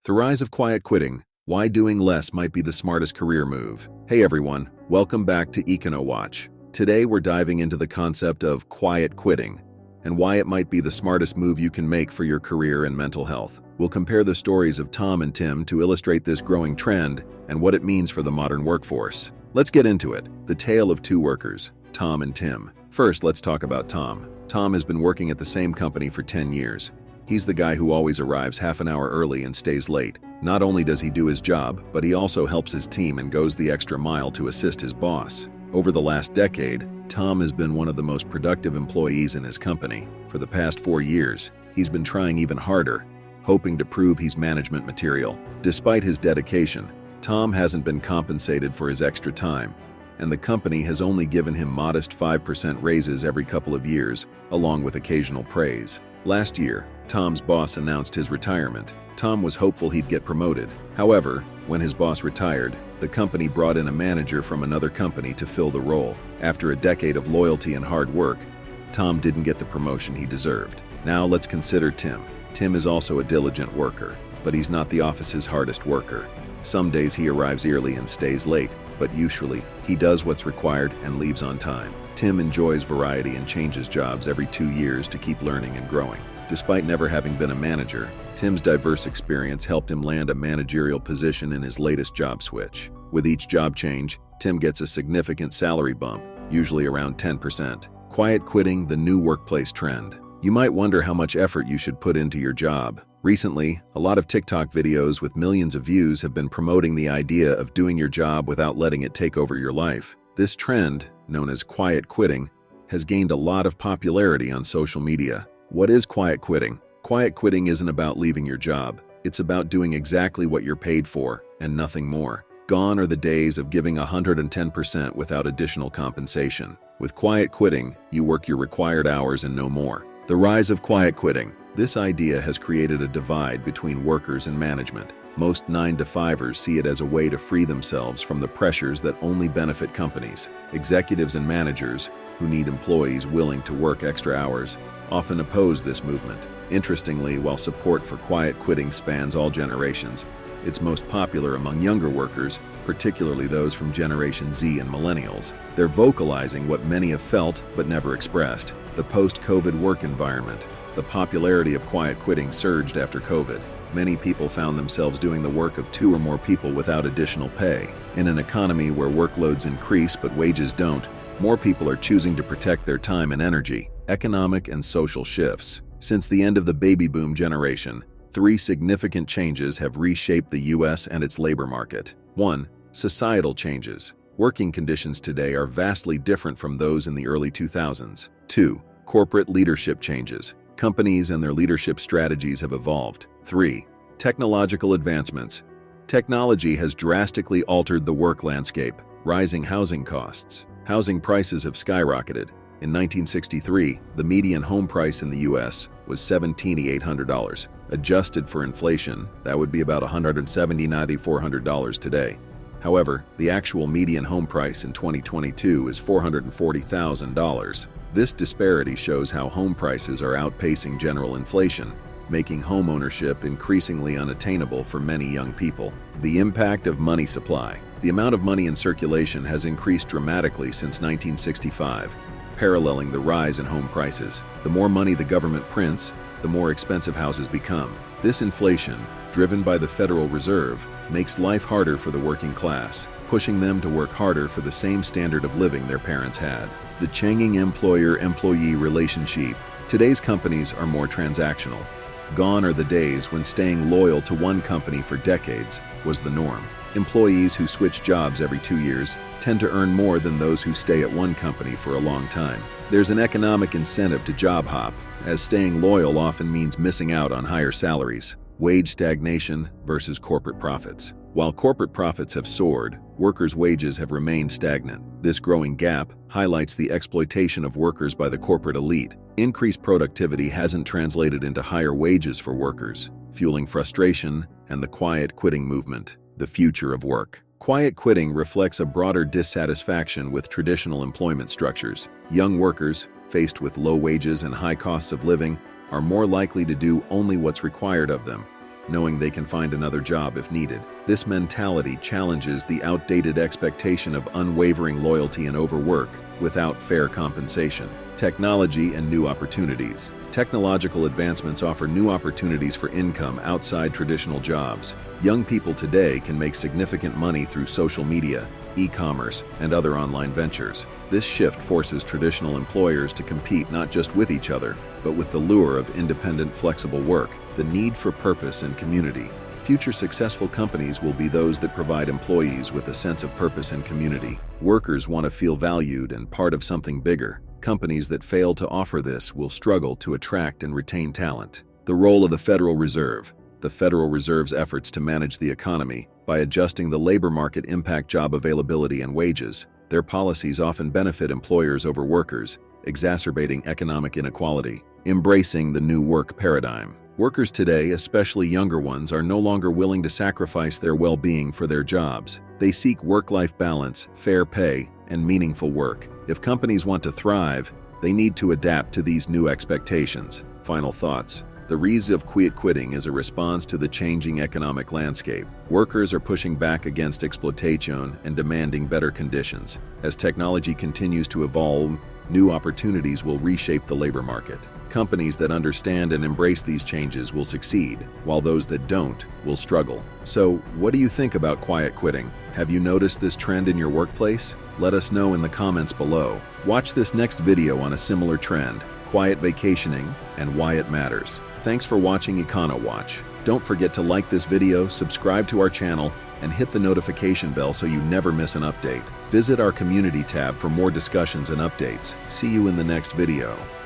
The rise of quiet quitting, why doing less might be the smartest career move. Hey everyone, welcome back to Econo Watch. Today we're diving into the concept of quiet quitting and why it might be the smartest move you can make for your career and mental health. We'll compare the stories of Tom and Tim to illustrate this growing trend and what it means for the modern workforce. Let's get into it. The tale of two workers, Tom and Tim. First, let's talk about Tom. Tom has been working at the same company for 10 years. He's the guy who always arrives half an hour early and stays late. Not only does he do his job, but he also helps his team and goes the extra mile to assist his boss. Over the last decade, Tom has been one of the most productive employees in his company. For the past 4 years, he's been trying even harder, hoping to prove he's management material. Despite his dedication, Tom hasn't been compensated for his extra time, and the company has only given him modest 5% raises every couple of years, along with occasional praise. Last year, Tom's boss announced his retirement. Tom was hopeful he'd get promoted. However, when his boss retired, the company brought in a manager from another company to fill the role. After a decade of loyalty and hard work, Tom didn't get the promotion he deserved. Now let's consider Tim. Tim is also a diligent worker, but he's not the office's hardest worker. Some days he arrives early and stays late, but usually he does what's required and leaves on time. Tim enjoys variety and changes jobs every 2 years to keep learning and growing. Despite never having been a manager, Tim's diverse experience helped him land a managerial position in his latest job switch. With each job change, Tim gets a significant salary bump, usually around 10%. Quiet quitting, the new workplace trend. You might wonder how much effort you should put into your job. Recently, a lot of TikTok videos with millions of views have been promoting the idea of doing your job without letting it take over your life. This trend, known as quiet quitting, has gained a lot of popularity on social media. What is quiet quitting? Quiet quitting isn't about leaving your job. It's about doing exactly what you're paid for and nothing more. Gone are the days of giving 110% without additional compensation. With quiet quitting, you work your required hours and no more. The rise of quiet quitting. This idea has created a divide between workers and management. Most 9-to-5ers see it as a way to free themselves from the pressures that only benefit companies. Executives and managers, who need employees willing to work extra hours, often oppose this movement. Interestingly, while support for quiet quitting spans all generations, it's most popular among younger workers, particularly those from Generation Z and Millennials. They're vocalizing what many have felt but never expressed: the post-COVID work environment. The popularity of quiet quitting surged after COVID. Many people found themselves doing the work of 2 or more people without additional pay. In an economy where workloads increase but wages don't, more people are choosing to protect their time and energy. Economic and social shifts. Since the end of the baby boom generation, 3 significant changes have reshaped the U.S. and its labor market. 1. Societal changes. Working conditions today are vastly different from those in the early 2000s. 2. Corporate leadership changes. Companies and their leadership strategies have evolved. 3. Technological advancements. Technology has drastically altered the work landscape. Rising housing costs. Housing prices have skyrocketed. In 1963, the median home price in the U.S. was $17,800. Adjusted for inflation, that would be about $179,400 today. However, the actual median home price in 2022 is $440,000. This disparity shows how home prices are outpacing general inflation, making home ownership increasingly unattainable for many young people. The impact of money supply. The amount of money in circulation has increased dramatically since 1965, paralleling the rise in home prices. The more money the government prints, the more expensive houses become. This inflation, driven by the Federal Reserve, makes life harder for the working class, pushing them to work harder for the same standard of living their parents had. The changing employer-employee relationship. Today's companies are more transactional. Gone are the days when staying loyal to one company for decades was the norm. Employees who switch jobs every 2 years tend to earn more than those who stay at one company for a long time. There's an economic incentive to job hop, as staying loyal often means missing out on higher salaries. Wage stagnation versus corporate profits. While corporate profits have soared, workers' wages have remained stagnant. This growing gap highlights the exploitation of workers by the corporate elite. Increased productivity hasn't translated into higher wages for workers, fueling frustration and the quiet quitting movement. The future of work. Quiet quitting reflects a broader dissatisfaction with traditional employment structures. Young workers, faced with low wages and high costs of living, are more likely to do only what's required of them, knowing they can find another job if needed. This mentality challenges the outdated expectation of unwavering loyalty and overwork without fair compensation. Technology and new opportunities. Technological advancements offer new opportunities for income outside traditional jobs. Young people today can make significant money through social media, e-commerce, and other online ventures. This shift forces traditional employers to compete not just with each other, but with the lure of independent, flexible work, the need for purpose and community. Future successful companies will be those that provide employees with a sense of purpose and community. Workers want to feel valued and part of something bigger. Companies that fail to offer this will struggle to attract and retain talent. The role of the Federal Reserve. The Federal Reserve's efforts to manage the economy by adjusting the labor market impact job availability and wages. Their policies often benefit employers over workers, exacerbating economic inequality. Embracing the new work paradigm. Workers today, especially younger ones, are no longer willing to sacrifice their well-being for their jobs. They seek work-life balance, fair pay, and meaningful work. If companies want to thrive, they need to adapt to these new expectations. Final thoughts. The rise of quiet quitting is a response to the changing economic landscape. Workers are pushing back against exploitation and demanding better conditions. As technology continues to evolve, new opportunities will reshape the labor market. Companies that understand and embrace these changes will succeed, while those that don't will struggle. So, what do you think about quiet quitting? Have you noticed this trend in your workplace? Let us know in the comments below. Watch this next video on a similar trend, quiet vacationing, and why it matters. Thanks for watching Econo Watch. Don't forget to like this video, subscribe to our channel, and hit the notification bell so you never miss an update. Visit our community tab for more discussions and updates. See you in the next video.